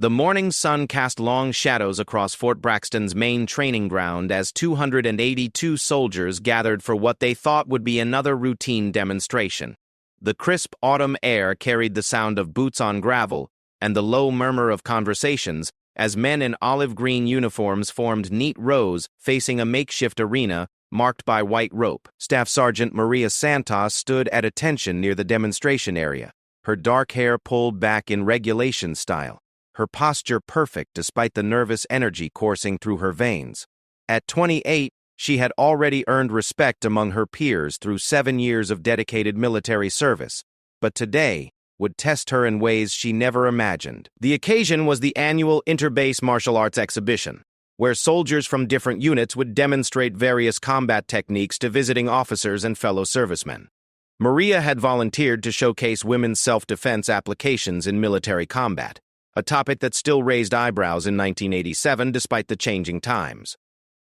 The morning sun cast long shadows across Fort Braxton's main training ground as 282 soldiers gathered for what they thought would be another routine demonstration. The crisp autumn air carried the sound of boots on gravel and the low murmur of conversations as men in olive green uniforms formed neat rows facing a makeshift arena marked by white rope. Staff Sergeant Maria Santos stood at attention near the demonstration area, her dark hair pulled back in regulation style, her posture perfect despite the nervous energy coursing through her veins. At 28, she had already earned respect among her peers through 7 years of dedicated military service, but today would test her in ways she never imagined. The occasion was the annual Interbase Martial Arts Exhibition, where soldiers from different units would demonstrate various combat techniques to visiting officers and fellow servicemen. Maria had volunteered to showcase women's self-defense applications in military combat, a topic that still raised eyebrows in 1987 despite the changing times.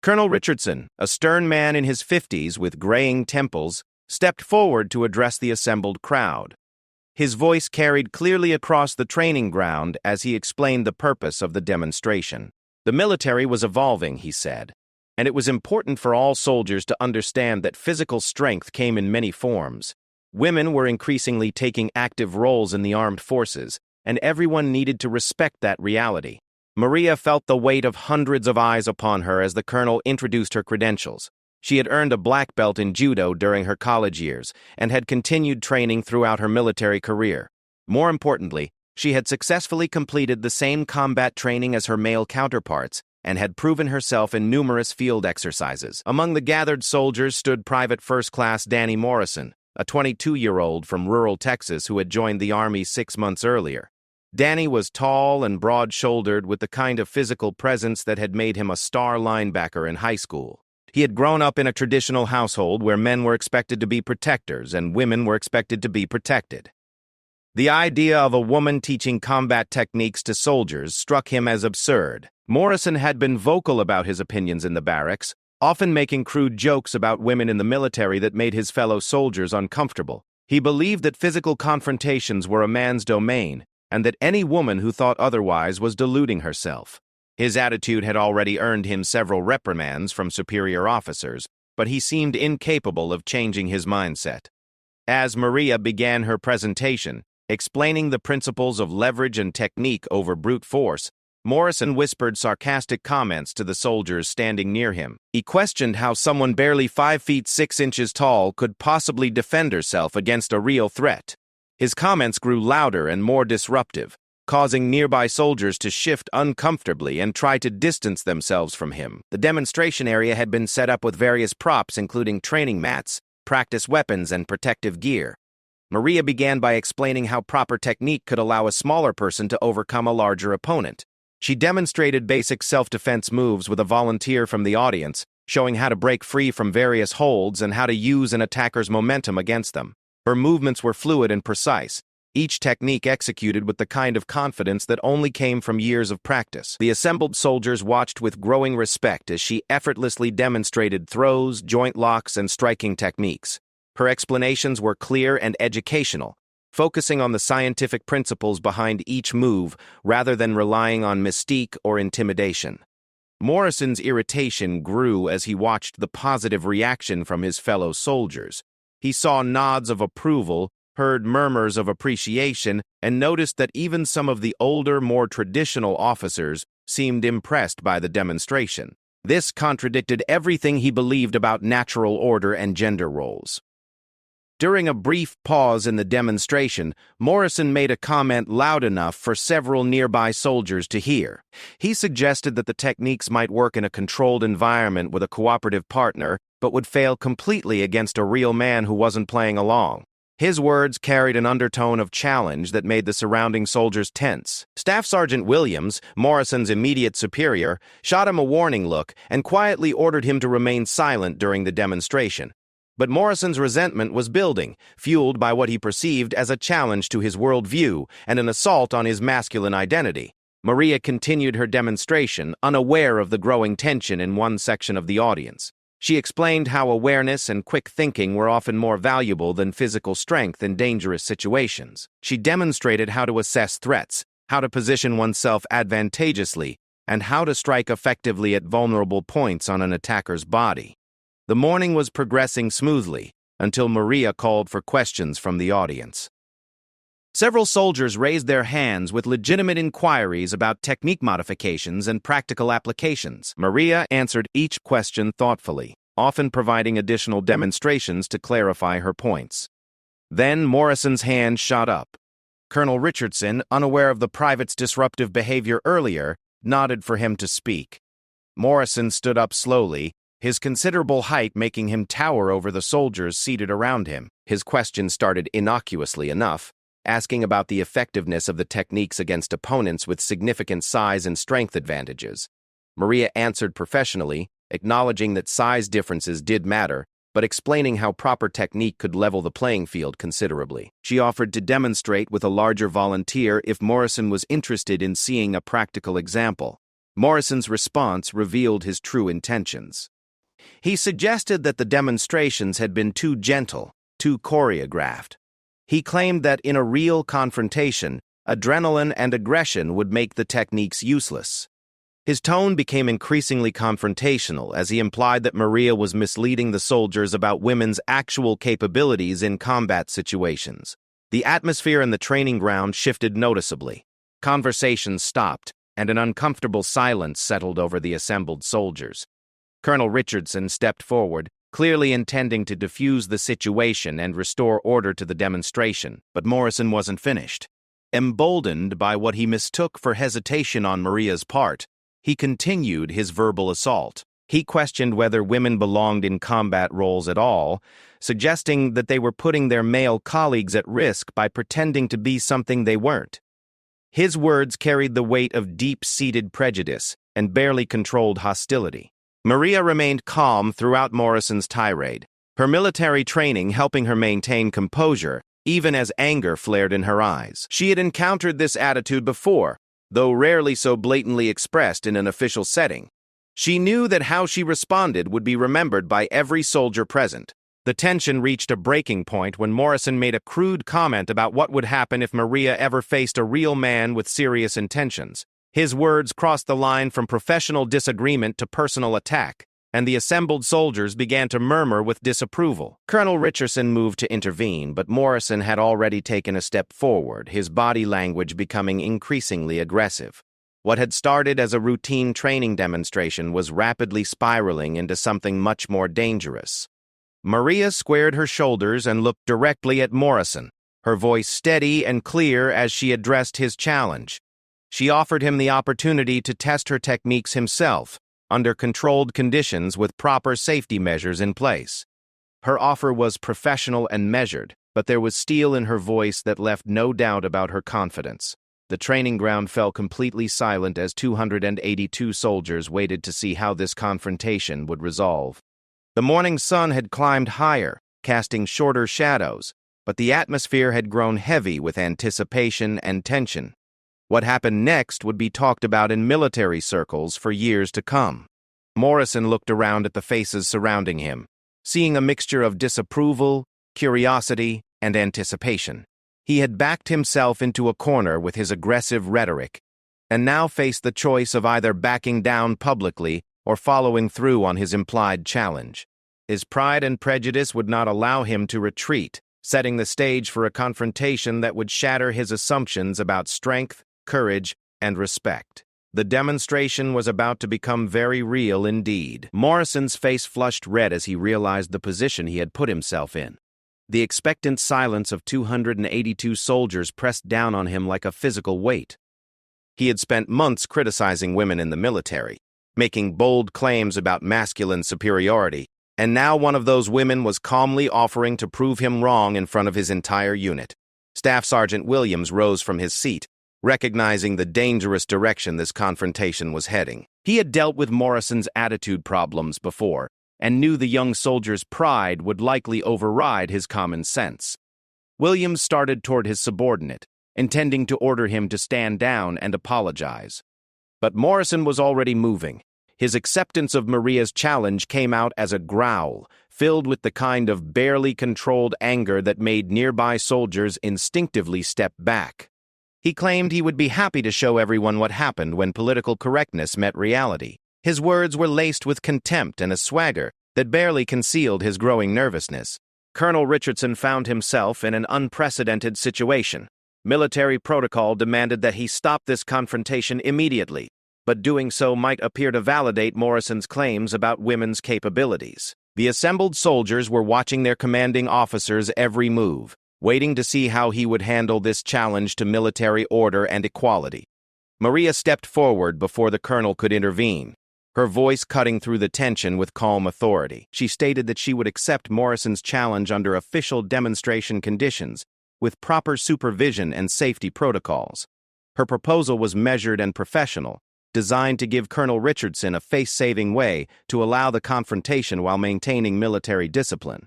Colonel Richardson, a stern man in his 50s with graying temples, stepped forward to address the assembled crowd. His voice carried clearly across the training ground as he explained the purpose of the demonstration. The military was evolving, he said, and it was important for all soldiers to understand that physical strength came in many forms. Women were increasingly taking active roles in the armed forces, and everyone needed to respect that reality. Maria felt the weight of hundreds of eyes upon her as the colonel introduced her credentials. She had earned a black belt in judo during her college years and had continued training throughout her military career. More importantly, she had successfully completed the same combat training as her male counterparts and had proven herself in numerous field exercises. Among the gathered soldiers stood Private First Class Danny Morrison, a 22-year-old from rural Texas who had joined the Army 6 months earlier. Danny was tall and broad-shouldered with the kind of physical presence that had made him a star linebacker in high school. He had grown up in a traditional household where men were expected to be protectors and women were expected to be protected. The idea of a woman teaching combat techniques to soldiers struck him as absurd. Morrison had been vocal about his opinions in the barracks, often making crude jokes about women in the military that made his fellow soldiers uncomfortable. He believed that physical confrontations were a man's domain, and that any woman who thought otherwise was deluding herself. His attitude had already earned him several reprimands from superior officers, but he seemed incapable of changing his mindset. As Maria began her presentation, explaining the principles of leverage and technique over brute force, Morrison whispered sarcastic comments to the soldiers standing near him. He questioned how someone barely 5 feet 6 inches tall could possibly defend herself against a real threat. His comments grew louder and more disruptive, causing nearby soldiers to shift uncomfortably and try to distance themselves from him. The demonstration area had been set up with various props including training mats, practice weapons, and protective gear. Maria began by explaining how proper technique could allow a smaller person to overcome a larger opponent. She demonstrated basic self-defense moves with a volunteer from the audience, showing how to break free from various holds and how to use an attacker's momentum against them. Her movements were fluid and precise, each technique executed with the kind of confidence that only came from years of practice. The assembled soldiers watched with growing respect as she effortlessly demonstrated throws, joint locks, and striking techniques. Her explanations were clear and educational, focusing on the scientific principles behind each move rather than relying on mystique or intimidation. Morrison's irritation grew as he watched the positive reaction from his fellow soldiers. He saw nods of approval, heard murmurs of appreciation, and noticed that even some of the older, more traditional officers seemed impressed by the demonstration. This contradicted everything he believed about natural order and gender roles. During a brief pause in the demonstration, Morrison made a comment loud enough for several nearby soldiers to hear. He suggested that the techniques might work in a controlled environment with a cooperative partner, but would fail completely against a real man who wasn't playing along. His words carried an undertone of challenge that made the surrounding soldiers tense. Staff Sergeant Williams, Morrison's immediate superior, shot him a warning look and quietly ordered him to remain silent during the demonstration. But Morrison's resentment was building, fueled by what he perceived as a challenge to his worldview and an assault on his masculine identity. Maria continued her demonstration, unaware of the growing tension in one section of the audience. She explained how awareness and quick thinking were often more valuable than physical strength in dangerous situations. She demonstrated how to assess threats, how to position oneself advantageously, and how to strike effectively at vulnerable points on an attacker's body. The morning was progressing smoothly until Maria called for questions from the audience. Several soldiers raised their hands with legitimate inquiries about technique modifications and practical applications. Maria answered each question thoughtfully, often providing additional demonstrations to clarify her points. Then Morrison's hand shot up. Colonel Richardson, unaware of the private's disruptive behavior earlier, nodded for him to speak. Morrison stood up slowly, his considerable height making him tower over the soldiers seated around him. His question started innocuously enough, asking about the effectiveness of the techniques against opponents with significant size and strength advantages. Maria answered professionally, acknowledging that size differences did matter, but explaining how proper technique could level the playing field considerably. She offered to demonstrate with a larger volunteer if Morrison was interested in seeing a practical example. Morrison's response revealed his true intentions. He suggested that the demonstrations had been too gentle, too choreographed. He claimed that in a real confrontation, adrenaline and aggression would make the techniques useless. His tone became increasingly confrontational as he implied that Maria was misleading the soldiers about women's actual capabilities in combat situations. The atmosphere in the training ground shifted noticeably. Conversations stopped, and an uncomfortable silence settled over the assembled soldiers. Colonel Richardson stepped forward, clearly intending to defuse the situation and restore order to the demonstration, but Morrison wasn't finished. Emboldened by what he mistook for hesitation on Maria's part, he continued his verbal assault. He questioned whether women belonged in combat roles at all, suggesting that they were putting their male colleagues at risk by pretending to be something they weren't. His words carried the weight of deep-seated prejudice and barely controlled hostility. Maria remained calm throughout Morrison's tirade, her military training helping her maintain composure, even as anger flared in her eyes. She had encountered this attitude before, though rarely so blatantly expressed in an official setting. She knew that how she responded would be remembered by every soldier present. The tension reached a breaking point when Morrison made a crude comment about what would happen if Maria ever faced a real man with serious intentions. His words crossed the line from professional disagreement to personal attack, and the assembled soldiers began to murmur with disapproval. Colonel Richardson moved to intervene, but Morrison had already taken a step forward, his body language becoming increasingly aggressive. What had started as a routine training demonstration was rapidly spiraling into something much more dangerous. Maria squared her shoulders and looked directly at Morrison, her voice steady and clear as she addressed his challenge. She offered him the opportunity to test her techniques himself, under controlled conditions with proper safety measures in place. Her offer was professional and measured, but there was steel in her voice that left no doubt about her confidence. The training ground fell completely silent as 282 soldiers waited to see how this confrontation would resolve. The morning sun had climbed higher, casting shorter shadows, but the atmosphere had grown heavy with anticipation and tension. What happened next would be talked about in military circles for years to come. Morrison looked around at the faces surrounding him, seeing a mixture of disapproval, curiosity, and anticipation. He had backed himself into a corner with his aggressive rhetoric, and now faced the choice of either backing down publicly or following through on his implied challenge. His pride and prejudice would not allow him to retreat, setting the stage for a confrontation that would shatter his assumptions about strength, courage, and respect. The demonstration was about to become very real indeed. Morrison's face flushed red as he realized the position he had put himself in. The expectant silence of 282 soldiers pressed down on him like a physical weight. He had spent months criticizing women in the military, making bold claims about masculine superiority, and now one of those women was calmly offering to prove him wrong in front of his entire unit. Staff Sergeant Williams rose from his seat, recognizing the dangerous direction this confrontation was heading. He had dealt with Morrison's attitude problems before, and knew the young soldier's pride would likely override his common sense. Williams started toward his subordinate, intending to order him to stand down and apologize. But Morrison was already moving. His acceptance of Maria's challenge came out as a growl, filled with the kind of barely controlled anger that made nearby soldiers instinctively step back. He claimed he would be happy to show everyone what happened when political correctness met reality. His words were laced with contempt and a swagger that barely concealed his growing nervousness. Colonel Richardson found himself in an unprecedented situation. Military protocol demanded that he stop this confrontation immediately, but doing so might appear to validate Morrison's claims about women's capabilities. The assembled soldiers were watching their commanding officer's every move, waiting to see how he would handle this challenge to military order and equality. Maria stepped forward before the colonel could intervene, her voice cutting through the tension with calm authority. She stated that she would accept Morrison's challenge under official demonstration conditions, with proper supervision and safety protocols. Her proposal was measured and professional, designed to give Colonel Richardson a face-saving way to allow the confrontation while maintaining military discipline.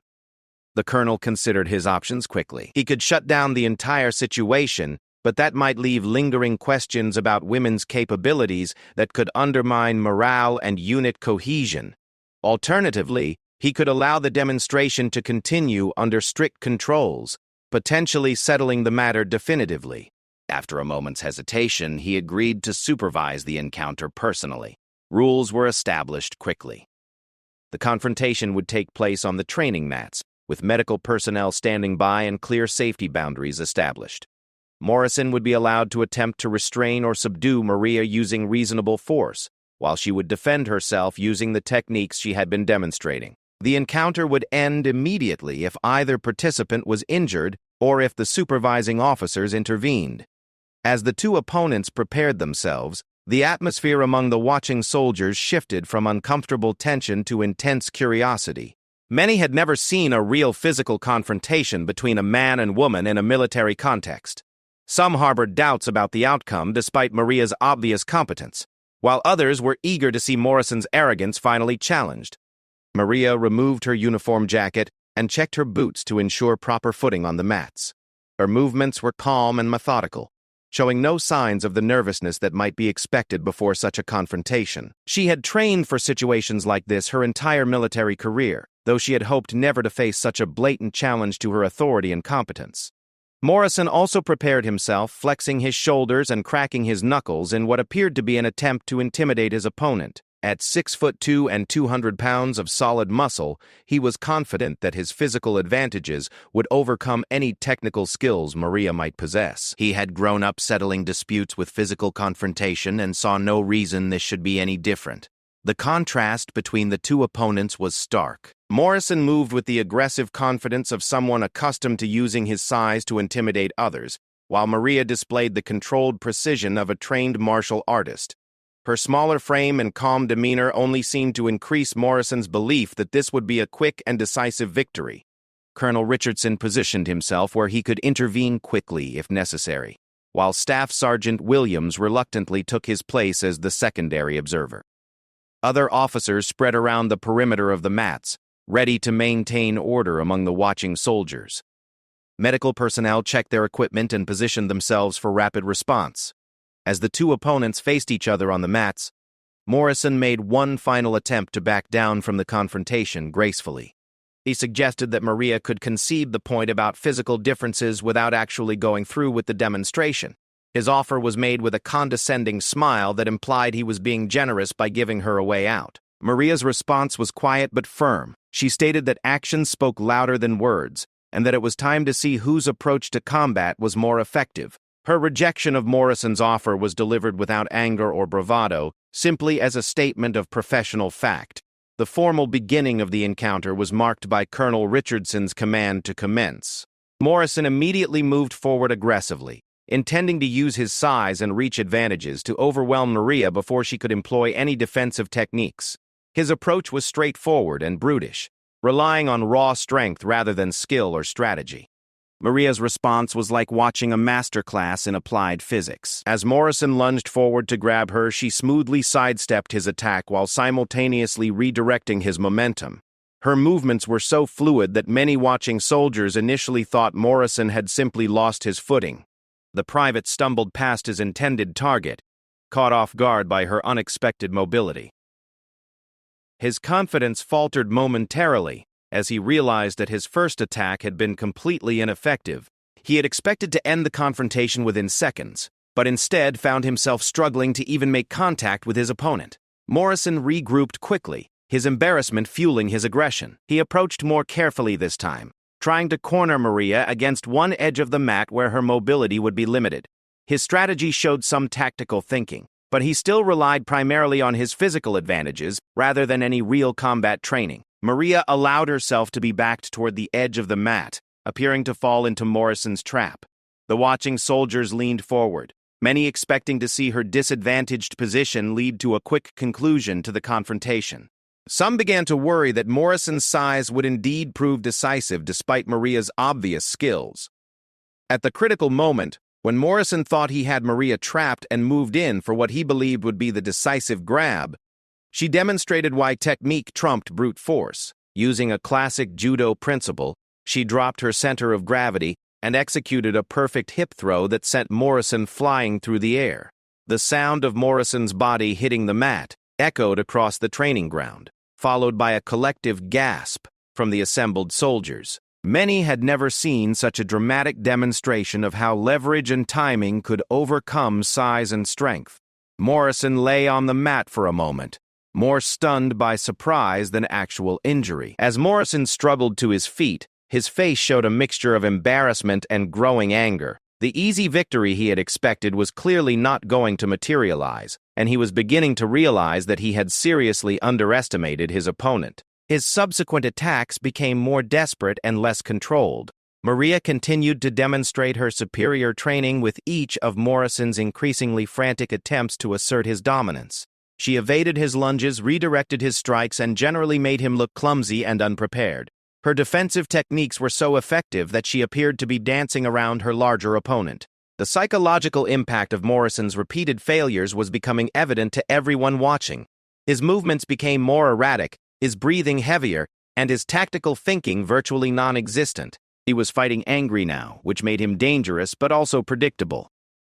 The colonel considered his options quickly. He could shut down the entire situation, but that might leave lingering questions about women's capabilities that could undermine morale and unit cohesion. Alternatively, he could allow the demonstration to continue under strict controls, potentially settling the matter definitively. After a moment's hesitation, he agreed to supervise the encounter personally. Rules were established quickly. The confrontation would take place on the training mats, with medical personnel standing by and clear safety boundaries established. Morrison would be allowed to attempt to restrain or subdue Maria using reasonable force, while she would defend herself using the techniques she had been demonstrating. The encounter would end immediately if either participant was injured or if the supervising officers intervened. As the two opponents prepared themselves, the atmosphere among the watching soldiers shifted from uncomfortable tension to intense curiosity. Many had never seen a real physical confrontation between a man and woman in a military context. Some harbored doubts about the outcome despite Maria's obvious competence, while others were eager to see Morrison's arrogance finally challenged. Maria removed her uniform jacket and checked her boots to ensure proper footing on the mats. Her movements were calm and methodical, showing no signs of the nervousness that might be expected before such a confrontation. She had trained for situations like this her entire military career, though she had hoped never to face such a blatant challenge to her authority and competence. Morrison also prepared himself, flexing his shoulders and cracking his knuckles in what appeared to be an attempt to intimidate his opponent. At 6'2" and 200 pounds of solid muscle, he was confident that his physical advantages would overcome any technical skills Maria might possess. He had grown up settling disputes with physical confrontation and saw no reason this should be any different. The contrast between the two opponents was stark. Morrison moved with the aggressive confidence of someone accustomed to using his size to intimidate others, while Maria displayed the controlled precision of a trained martial artist. Her smaller frame and calm demeanor only seemed to increase Morrison's belief that this would be a quick and decisive victory. Colonel Richardson positioned himself where he could intervene quickly if necessary, while Staff Sergeant Williams reluctantly took his place as the secondary observer. Other officers spread around the perimeter of the mats, ready to maintain order among the watching soldiers. Medical personnel checked their equipment and positioned themselves for rapid response. As the two opponents faced each other on the mats, Morrison made one final attempt to back down from the confrontation gracefully. He suggested that Maria could concede the point about physical differences without actually going through with the demonstration. His offer was made with a condescending smile that implied he was being generous by giving her a way out. Maria's response was quiet but firm. She stated that actions spoke louder than words, and that it was time to see whose approach to combat was more effective. Her rejection of Morrison's offer was delivered without anger or bravado, simply as a statement of professional fact. The formal beginning of the encounter was marked by Colonel Richardson's command to commence. Morrison immediately moved forward aggressively, intending to use his size and reach advantages to overwhelm Maria before she could employ any defensive techniques. His approach was straightforward and brutish, relying on raw strength rather than skill or strategy. Maria's response was like watching a masterclass in applied physics. As Morrison lunged forward to grab her, she smoothly sidestepped his attack while simultaneously redirecting his momentum. Her movements were so fluid that many watching soldiers initially thought Morrison had simply lost his footing. The private stumbled past his intended target, caught off guard by her unexpected mobility. His confidence faltered momentarily as he realized that his first attack had been completely ineffective. He had expected to end the confrontation within seconds, but instead found himself struggling to even make contact with his opponent. Morrison regrouped quickly, his embarrassment fueling his aggression. He approached more carefully this time, trying to corner Maria against one edge of the mat where her mobility would be limited. His strategy showed some tactical thinking, but he still relied primarily on his physical advantages rather than any real combat training. Maria allowed herself to be backed toward the edge of the mat, appearing to fall into Morrison's trap. The watching soldiers leaned forward, many expecting to see her disadvantaged position lead to a quick conclusion to the confrontation. Some began to worry that Morrison's size would indeed prove decisive despite Maria's obvious skills. At the critical moment, when Morrison thought he had Maria trapped and moved in for what he believed would be the decisive grab, she demonstrated why technique trumped brute force. Using a classic judo principle, she dropped her center of gravity and executed a perfect hip throw that sent Morrison flying through the air. The sound of Morrison's body hitting the mat echoed across the training ground, followed by a collective gasp from the assembled soldiers. Many had never seen such a dramatic demonstration of how leverage and timing could overcome size and strength. Morrison lay on the mat for a moment, more stunned by surprise than actual injury. As Morrison struggled to his feet, his face showed a mixture of embarrassment and growing anger. The easy victory he had expected was clearly not going to materialize, and he was beginning to realize that he had seriously underestimated his opponent. His subsequent attacks became more desperate and less controlled. Maria continued to demonstrate her superior training with each of Morrison's increasingly frantic attempts to assert his dominance. She evaded his lunges, redirected his strikes, and generally made him look clumsy and unprepared. Her defensive techniques were so effective that she appeared to be dancing around her larger opponent. The psychological impact of Morrison's repeated failures was becoming evident to everyone watching. His movements became more erratic, his breathing heavier, and his tactical thinking virtually non-existent. He was fighting angry now, which made him dangerous but also predictable.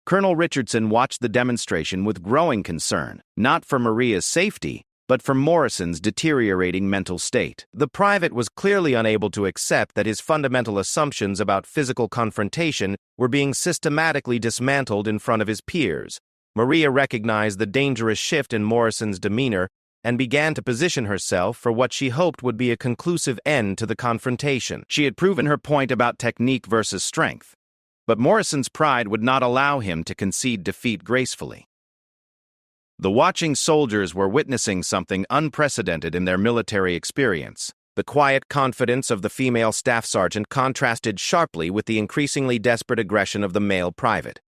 Colonel Richardson watched the demonstration with growing concern, not for Maria's safety, but for Morrison's deteriorating mental state. The private was clearly unable to accept that his fundamental assumptions about physical confrontation were being systematically dismantled in front of his peers. Maria recognized the dangerous shift in Morrison's demeanor and began to position herself for what she hoped would be a conclusive end to the confrontation. She had proven her point about technique versus strength, but Morrison's pride would not allow him to concede defeat gracefully. The watching soldiers were witnessing something unprecedented in their military experience. The quiet confidence of the female staff sergeant contrasted sharply with the increasingly desperate aggression of the male private.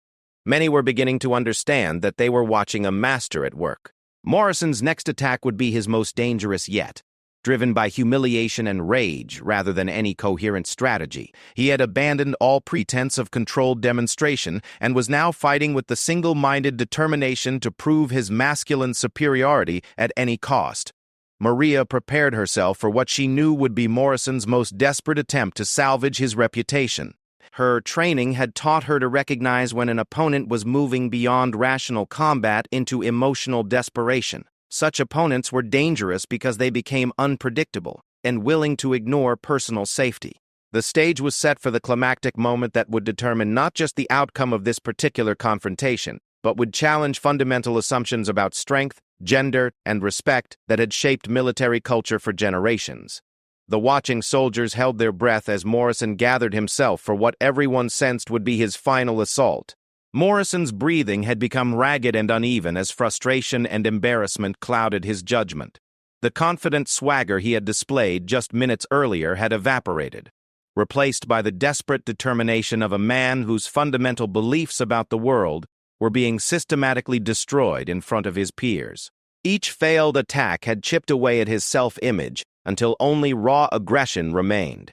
Many were beginning to understand that they were watching a master at work. Morrison's next attack would be his most dangerous yet. Driven by humiliation and rage rather than any coherent strategy, he had abandoned all pretense of controlled demonstration and was now fighting with the single-minded determination to prove his masculine superiority at any cost. Maria prepared herself for what she knew would be Morrison's most desperate attempt to salvage his reputation. Her training had taught her to recognize when an opponent was moving beyond rational combat into emotional desperation. Such opponents were dangerous because they became unpredictable and willing to ignore personal safety. The stage was set for the climactic moment that would determine not just the outcome of this particular confrontation, but would challenge fundamental assumptions about strength, gender, and respect that had shaped military culture for generations. The watching soldiers held their breath as Morrison gathered himself for what everyone sensed would be his final assault. Morrison's breathing had become ragged and uneven as frustration and embarrassment clouded his judgment. The confident swagger he had displayed just minutes earlier had evaporated, replaced by the desperate determination of a man whose fundamental beliefs about the world were being systematically destroyed in front of his peers. Each failed attack had chipped away at his self-image until only raw aggression remained.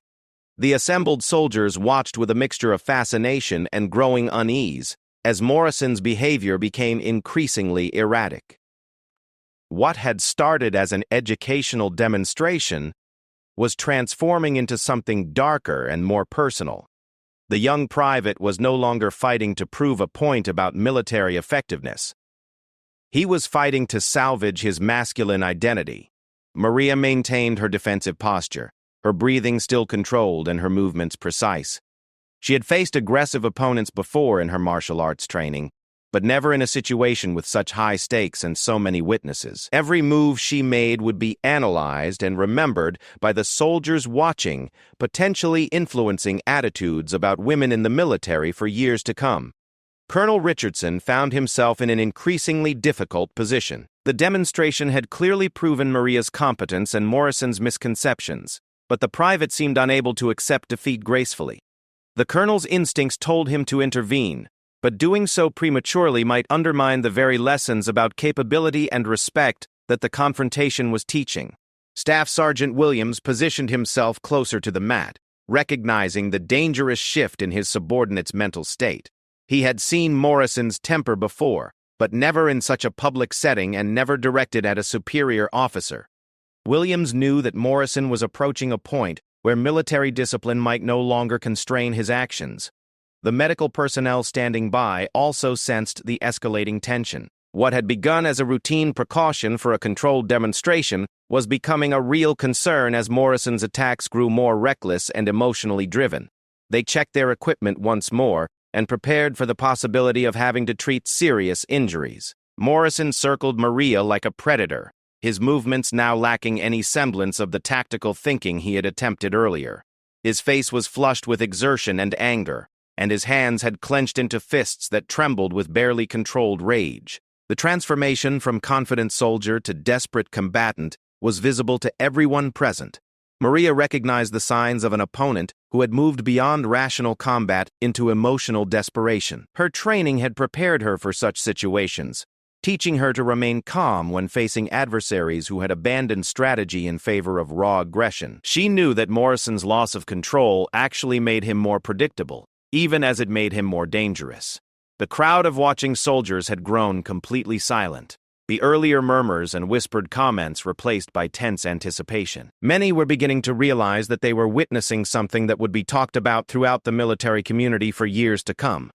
The assembled soldiers watched with a mixture of fascination and growing unease as Morrison's behavior became increasingly erratic. What had started as an educational demonstration was transforming into something darker and more personal. The young private was no longer fighting to prove a point about military effectiveness. He was fighting to salvage his masculine identity. Maria maintained her defensive posture, her breathing still controlled and her movements precise. She had faced aggressive opponents before in her martial arts training, but never in a situation with such high stakes and so many witnesses. Every move she made would be analyzed and remembered by the soldiers watching, potentially influencing attitudes about women in the military for years to come. Colonel Richardson found himself in an increasingly difficult position. The demonstration had clearly proven Maria's competence and Morrison's misconceptions, but the private seemed unable to accept defeat gracefully. The colonel's instincts told him to intervene, but doing so prematurely might undermine the very lessons about capability and respect that the confrontation was teaching. Staff Sergeant Williams positioned himself closer to the mat, recognizing the dangerous shift in his subordinate's mental state. He had seen Morrison's temper before, but never in such a public setting and never directed at a superior officer. Williams knew that Morrison was approaching a point where military discipline might no longer constrain his actions. The medical personnel standing by also sensed the escalating tension. What had begun as a routine precaution for a controlled demonstration was becoming a real concern as Morrison's attacks grew more reckless and emotionally driven. They checked their equipment once more and prepared for the possibility of having to treat serious injuries. Morrison circled Maria like a predator, his movements now lacking any semblance of the tactical thinking he had attempted earlier. His face was flushed with exertion and anger, and his hands had clenched into fists that trembled with barely controlled rage. The transformation from confident soldier to desperate combatant was visible to everyone present. Maria recognized the signs of an opponent who had moved beyond rational combat into emotional desperation. Her training had prepared her for such situations, teaching her to remain calm when facing adversaries who had abandoned strategy in favor of raw aggression. She knew that Morrison's loss of control actually made him more predictable, even as it made him more dangerous. The crowd of watching soldiers had grown completely silent, the earlier murmurs and whispered comments replaced by tense anticipation. Many were beginning to realize that they were witnessing something that would be talked about throughout the military community for years to come.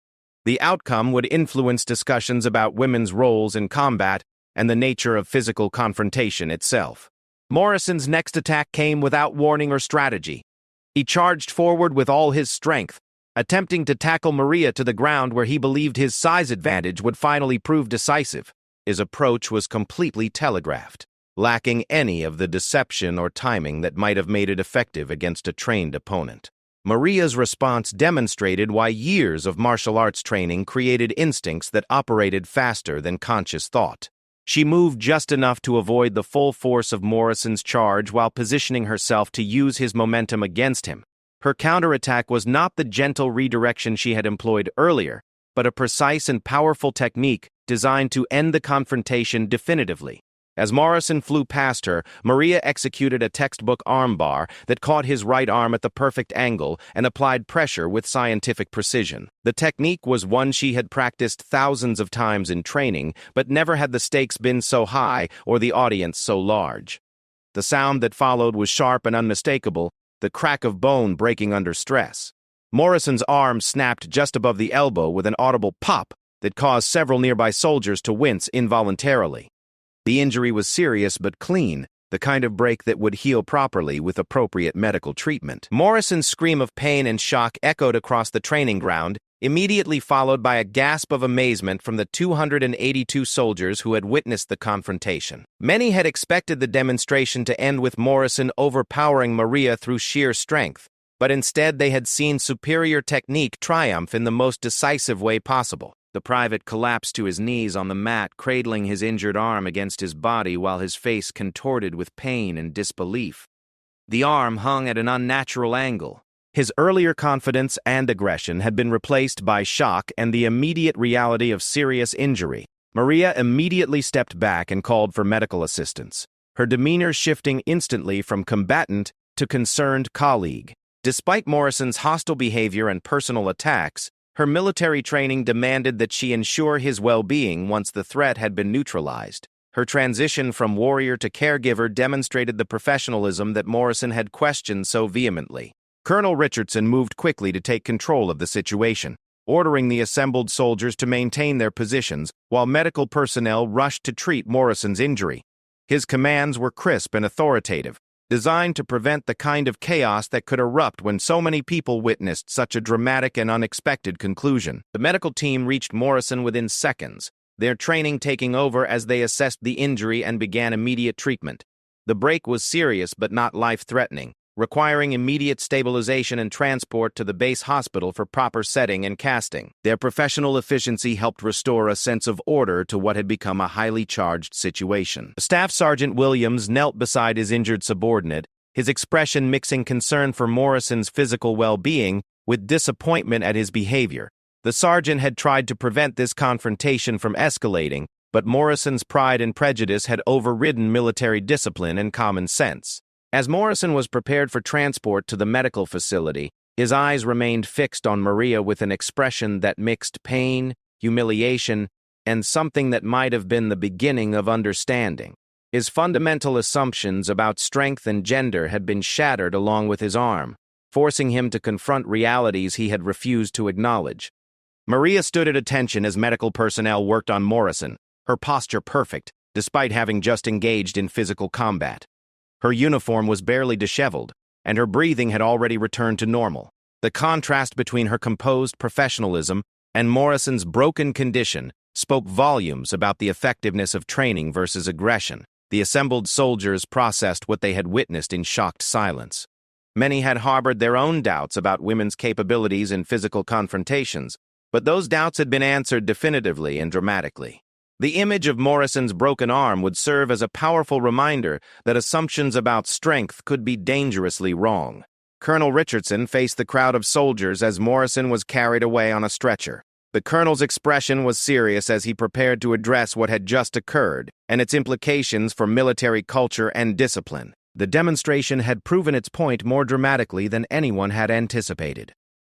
The outcome would influence discussions about women's roles in combat and the nature of physical confrontation itself. Morrison's next attack came without warning or strategy. He charged forward with all his strength, attempting to tackle Maria to the ground where he believed his size advantage would finally prove decisive. His approach was completely telegraphed, lacking any of the deception or timing that might have made it effective against a trained opponent. Maria's response demonstrated why years of martial arts training created instincts that operated faster than conscious thought. She moved just enough to avoid the full force of Morrison's charge while positioning herself to use his momentum against him. Her counterattack was not the gentle redirection she had employed earlier, but a precise and powerful technique designed to end the confrontation definitively. As Morrison flew past her, Maria executed a textbook armbar that caught his right arm at the perfect angle and applied pressure with scientific precision. The technique was one she had practiced thousands of times in training, but never had the stakes been so high or the audience so large. The sound that followed was sharp and unmistakable, the crack of bone breaking under stress. Morrison's arm snapped just above the elbow with an audible pop that caused several nearby soldiers to wince involuntarily. The injury was serious but clean, the kind of break that would heal properly with appropriate medical treatment. Morrison's scream of pain and shock echoed across the training ground, immediately followed by a gasp of amazement from the 282 soldiers who had witnessed the confrontation. Many had expected the demonstration to end with Morrison overpowering Maria through sheer strength, but instead they had seen superior technique triumph in the most decisive way possible. The private collapsed to his knees on the mat, cradling his injured arm against his body while his face contorted with pain and disbelief. The arm hung at an unnatural angle. His earlier confidence and aggression had been replaced by shock and the immediate reality of serious injury. Maria immediately stepped back and called for medical assistance, her demeanor shifting instantly from combatant to concerned colleague. Despite Morrison's hostile behavior and personal attacks, her military training demanded that she ensure his well-being once the threat had been neutralized. Her transition from warrior to caregiver demonstrated the professionalism that Morrison had questioned so vehemently. Colonel Richardson moved quickly to take control of the situation, ordering the assembled soldiers to maintain their positions while medical personnel rushed to treat Morrison's injury. His commands were crisp and authoritative, designed to prevent the kind of chaos that could erupt when so many people witnessed such a dramatic and unexpected conclusion. The medical team reached Morrison within seconds, their training taking over as they assessed the injury and began immediate treatment. The break was serious but not life-threatening, requiring immediate stabilization and transport to the base hospital for proper setting and casting. Their professional efficiency helped restore a sense of order to what had become a highly charged situation. Staff Sergeant Williams knelt beside his injured subordinate, his expression mixing concern for Morrison's physical well-being with disappointment at his behavior. The sergeant had tried to prevent this confrontation from escalating, but Morrison's pride and prejudice had overridden military discipline and common sense. As Morrison was prepared for transport to the medical facility, his eyes remained fixed on Maria with an expression that mixed pain, humiliation, and something that might have been the beginning of understanding. His fundamental assumptions about strength and gender had been shattered along with his arm, forcing him to confront realities he had refused to acknowledge. Maria stood at attention as medical personnel worked on Morrison, her posture perfect, despite having just engaged in physical combat. Her uniform was barely disheveled, and her breathing had already returned to normal. The contrast between her composed professionalism and Morrison's broken condition spoke volumes about the effectiveness of training versus aggression. The assembled soldiers processed what they had witnessed in shocked silence. Many had harbored their own doubts about women's capabilities in physical confrontations, but those doubts had been answered definitively and dramatically. The image of Morrison's broken arm would serve as a powerful reminder that assumptions about strength could be dangerously wrong. Colonel Richardson faced the crowd of soldiers as Morrison was carried away on a stretcher. The colonel's expression was serious as he prepared to address what had just occurred and its implications for military culture and discipline. The demonstration had proven its point more dramatically than anyone had anticipated.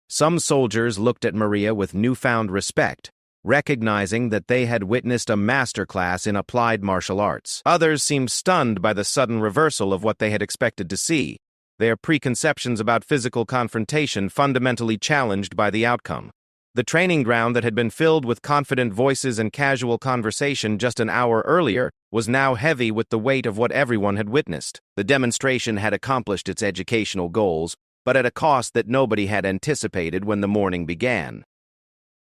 Some soldiers looked at Maria with newfound respect, recognizing that they had witnessed a masterclass in applied martial arts. Others seemed stunned by the sudden reversal of what they had expected to see, their preconceptions about physical confrontation fundamentally challenged by the outcome. The training ground that had been filled with confident voices and casual conversation just an hour earlier was now heavy with the weight of what everyone had witnessed. The demonstration had accomplished its educational goals, but at a cost that nobody had anticipated when the morning began.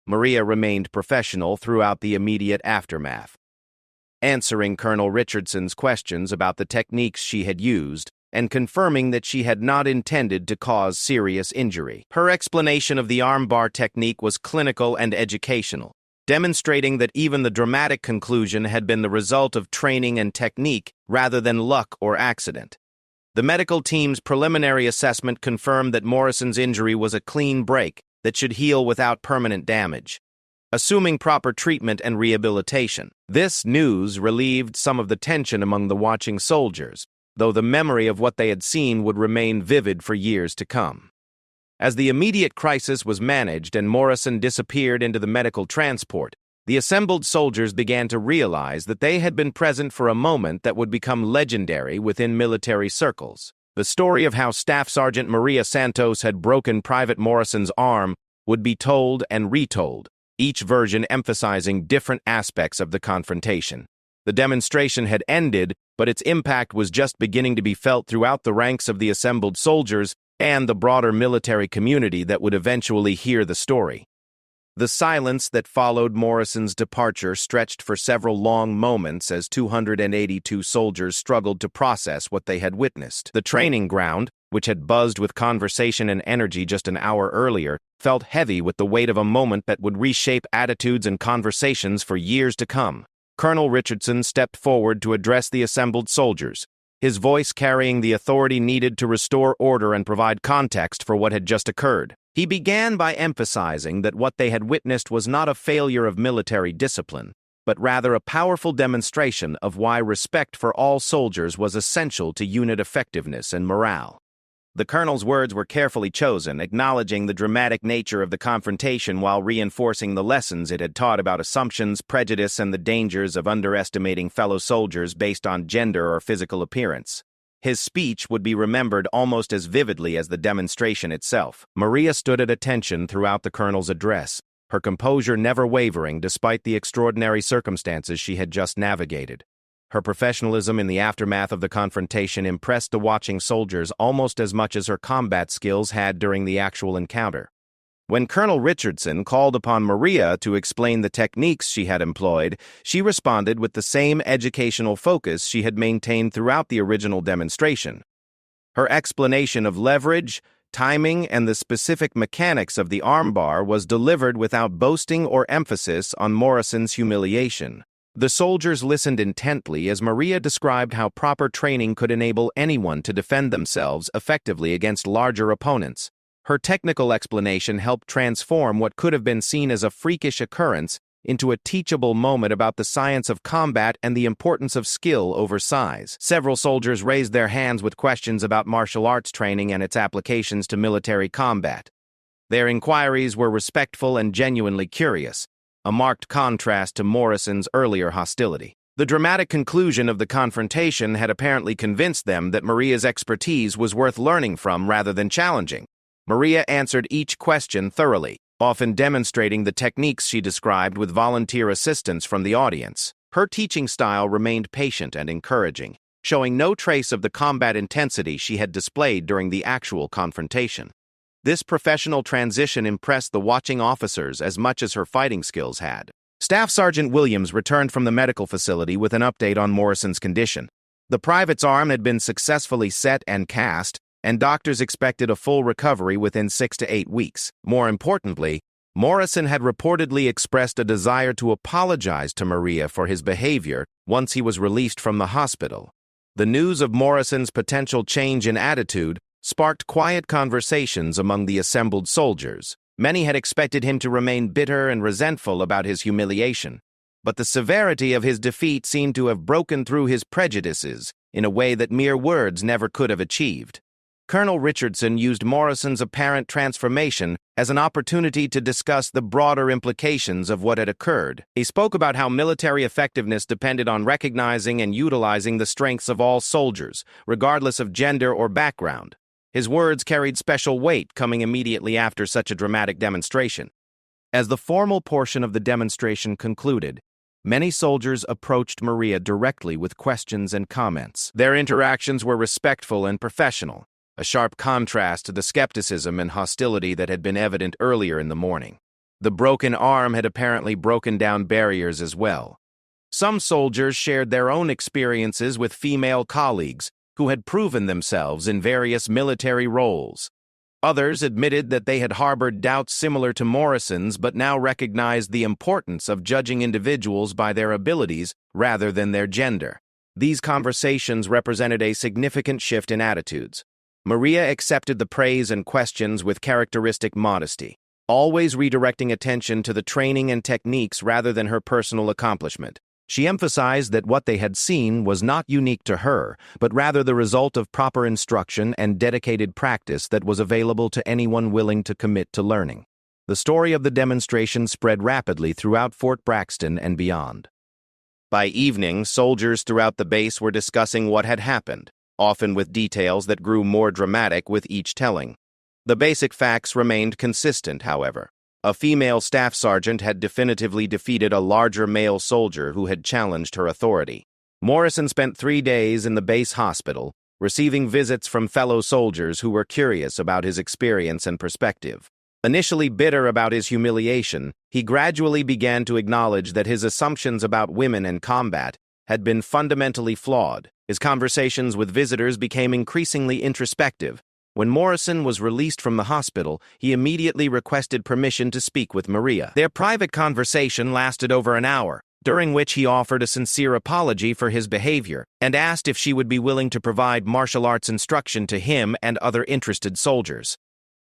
Maria remained professional throughout the immediate aftermath, answering Colonel Richardson's questions about the techniques she had used and confirming that she had not intended to cause serious injury. Her explanation of the armbar technique was clinical and educational, demonstrating that even the dramatic conclusion had been the result of training and technique rather than luck or accident. The medical team's preliminary assessment confirmed that Morrison's injury was a clean break that should heal without permanent damage, assuming proper treatment and rehabilitation. This news relieved some of the tension among the watching soldiers, though the memory of what they had seen would remain vivid for years to come. As the immediate crisis was managed and Morrison disappeared into the medical transport, the assembled soldiers began to realize that they had been present for a moment that would become legendary within military circles. The story of how Staff Sergeant Maria Santos had broken Private Morrison's arm would be told and retold, each version emphasizing different aspects of the confrontation. The demonstration had ended, but its impact was just beginning to be felt throughout the ranks of the assembled soldiers and the broader military community that would eventually hear the story. The silence that followed Morrison's departure stretched for several long moments as 282 soldiers struggled to process what they had witnessed. The training ground, which had buzzed with conversation and energy just an hour earlier, felt heavy with the weight of a moment that would reshape attitudes and conversations for years to come. Colonel Richardson stepped forward to address the assembled soldiers, his voice carrying the authority needed to restore order and provide context for what had just occurred. He began by emphasizing that what they had witnessed was not a failure of military discipline, but rather a powerful demonstration of why respect for all soldiers was essential to unit effectiveness and morale. The colonel's words were carefully chosen, acknowledging the dramatic nature of the confrontation while reinforcing the lessons it had taught about assumptions, prejudice, and the dangers of underestimating fellow soldiers based on gender or physical appearance. His speech would be remembered almost as vividly as the demonstration itself. Maria stood at attention throughout the colonel's address, her composure never wavering despite the extraordinary circumstances she had just navigated. Her professionalism in the aftermath of the confrontation impressed the watching soldiers almost as much as her combat skills had during the actual encounter. When Colonel Richardson called upon Maria to explain the techniques she had employed, she responded with the same educational focus she had maintained throughout the original demonstration. Her explanation of leverage, timing, and the specific mechanics of the armbar was delivered without boasting or emphasis on Morrison's humiliation. The soldiers listened intently as Maria described how proper training could enable anyone to defend themselves effectively against larger opponents. Her technical explanation helped transform what could have been seen as a freakish occurrence into a teachable moment about the science of combat and the importance of skill over size. Several soldiers raised their hands with questions about martial arts training and its applications to military combat. Their inquiries were respectful and genuinely curious, a marked contrast to Morrison's earlier hostility. The dramatic conclusion of the confrontation had apparently convinced them that Maria's expertise was worth learning from rather than challenging. Maria answered each question thoroughly, often demonstrating the techniques she described with volunteer assistance from the audience. Her teaching style remained patient and encouraging, showing no trace of the combat intensity she had displayed during the actual confrontation. This professional transition impressed the watching officers as much as her fighting skills had. Staff Sergeant Williams returned from the medical facility with an update on Morrison's condition. The private's arm had been successfully set and cast, and doctors expected a full recovery within 6 to 8 weeks. More importantly, Morrison had reportedly expressed a desire to apologize to Maria for his behavior once he was released from the hospital. The news of Morrison's potential change in attitude sparked quiet conversations among the assembled soldiers. Many had expected him to remain bitter and resentful about his humiliation, but the severity of his defeat seemed to have broken through his prejudices in a way that mere words never could have achieved. Colonel Richardson used Morrison's apparent transformation as an opportunity to discuss the broader implications of what had occurred. He spoke about how military effectiveness depended on recognizing and utilizing the strengths of all soldiers, regardless of gender or background. His words carried special weight coming immediately after such a dramatic demonstration. As the formal portion of the demonstration concluded, many soldiers approached Maria directly with questions and comments. Their interactions were respectful and professional, a sharp contrast to the skepticism and hostility that had been evident earlier in the morning. The broken arm had apparently broken down barriers as well. Some soldiers shared their own experiences with female colleagues who had proven themselves in various military roles. Others admitted that they had harbored doubts similar to Morrison's but now recognized the importance of judging individuals by their abilities rather than their gender. These conversations represented a significant shift in attitudes. Maria accepted the praise and questions with characteristic modesty, always redirecting attention to the training and techniques rather than her personal accomplishment. She emphasized that what they had seen was not unique to her, but rather the result of proper instruction and dedicated practice that was available to anyone willing to commit to learning. The story of the demonstration spread rapidly throughout Fort Braxton and beyond. By evening, soldiers throughout the base were discussing what had happened, often with details that grew more dramatic with each telling. The basic facts remained consistent, however. A female staff sergeant had definitively defeated a larger male soldier who had challenged her authority. Morrison spent 3 days in the base hospital, receiving visits from fellow soldiers who were curious about his experience and perspective. Initially bitter about his humiliation, he gradually began to acknowledge that his assumptions about women and combat had been fundamentally flawed. His conversations with visitors became increasingly introspective. When Morrison was released from the hospital, he immediately requested permission to speak with Maria. Their private conversation lasted over an hour, during which he offered a sincere apology for his behavior and asked if she would be willing to provide martial arts instruction to him and other interested soldiers.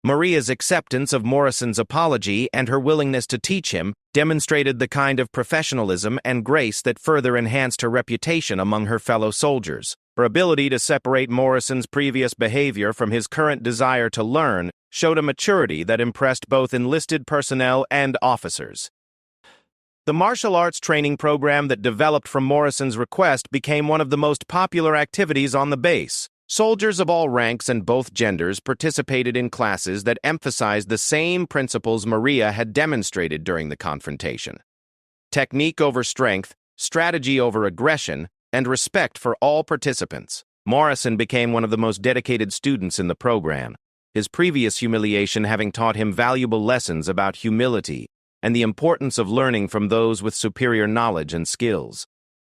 Maria's acceptance of Morrison's apology and her willingness to teach him demonstrated the kind of professionalism and grace that further enhanced her reputation among her fellow soldiers. Her ability to separate Morrison's previous behavior from his current desire to learn showed a maturity that impressed both enlisted personnel and officers. The martial arts training program that developed from Morrison's request became one of the most popular activities on the base. Soldiers of all ranks and both genders participated in classes that emphasized the same principles Maria had demonstrated during the confrontation. Technique over strength, strategy over aggression, and respect for all participants. Morrison became one of the most dedicated students in the program, his previous humiliation having taught him valuable lessons about humility and the importance of learning from those with superior knowledge and skills.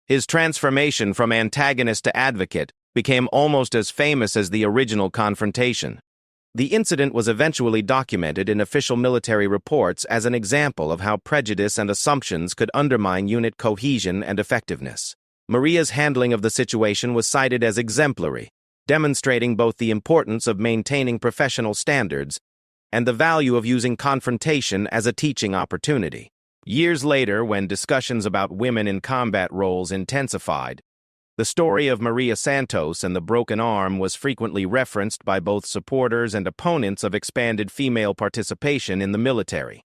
His transformation from antagonist to advocate became almost as famous as the original confrontation. The incident was eventually documented in official military reports as an example of how prejudice and assumptions could undermine unit cohesion and effectiveness. Maria's handling of the situation was cited as exemplary, demonstrating both the importance of maintaining professional standards and the value of using confrontation as a teaching opportunity. Years later, when discussions about women in combat roles intensified, the story of Maria Santos and the broken arm was frequently referenced by both supporters and opponents of expanded female participation in the military.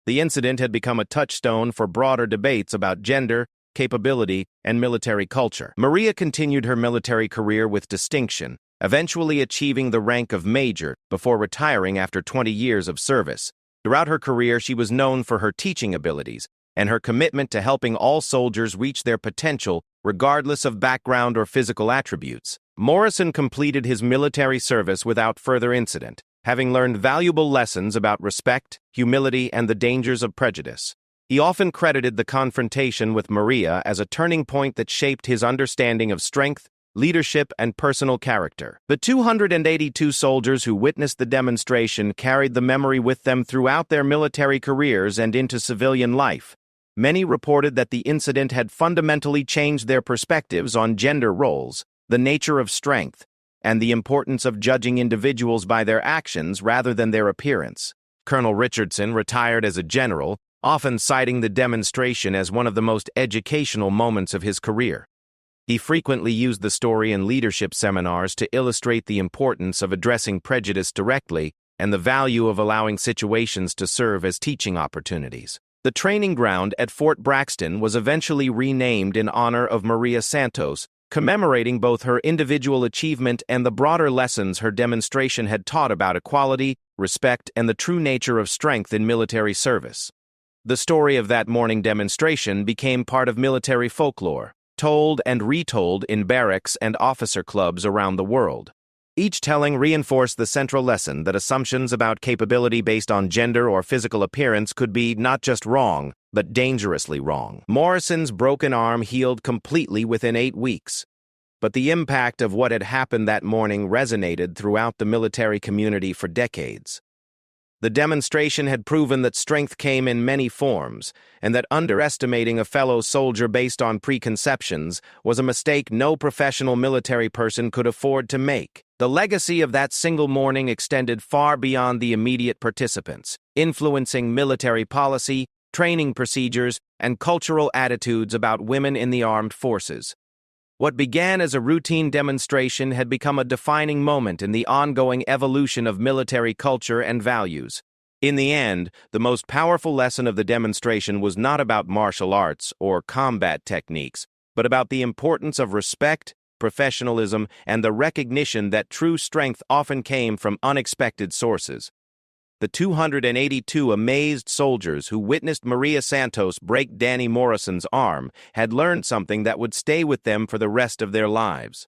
The incident had become a touchstone for broader debates about gender, capability, and military culture. Maria continued her military career with distinction, eventually achieving the rank of major before retiring after 20 years of service. Throughout her career, she was known for her teaching abilities and her commitment to helping all soldiers reach their potential regardless of background or physical attributes. Morrison completed his military service without further incident, having learned valuable lessons about respect, humility, and the dangers of prejudice. He often credited the confrontation with Maria as a turning point that shaped his understanding of strength, leadership, and personal character. The 282 soldiers who witnessed the demonstration carried the memory with them throughout their military careers and into civilian life. Many reported that the incident had fundamentally changed their perspectives on gender roles, the nature of strength, and the importance of judging individuals by their actions rather than their appearance. Colonel Richardson retired as a general, often citing the demonstration as one of the most educational moments of his career. He frequently used the story in leadership seminars to illustrate the importance of addressing prejudice directly and the value of allowing situations to serve as teaching opportunities. The training ground at Fort Braxton was eventually renamed in honor of Maria Santos, commemorating both her individual achievement and the broader lessons her demonstration had taught about equality, respect, and the true nature of strength in military service. The story of that morning demonstration became part of military folklore, told and retold in barracks and officer clubs around the world. Each telling reinforced the central lesson that assumptions about capability based on gender or physical appearance could be not just wrong, but dangerously wrong. Morrison's broken arm healed completely within 8 weeks, but the impact of what had happened that morning resonated throughout the military community for decades. The demonstration had proven that strength came in many forms, and that underestimating a fellow soldier based on preconceptions was a mistake no professional military person could afford to make. The legacy of that single morning extended far beyond the immediate participants, influencing military policy, training procedures, and cultural attitudes about women in the armed forces. What began as a routine demonstration had become a defining moment in the ongoing evolution of military culture and values. In the end, the most powerful lesson of the demonstration was not about martial arts or combat techniques, but about the importance of respect, professionalism, and the recognition that true strength often came from unexpected sources. The 282 amazed soldiers who witnessed Maria Santos break Danny Morrison's arm had learned something that would stay with them for the rest of their lives.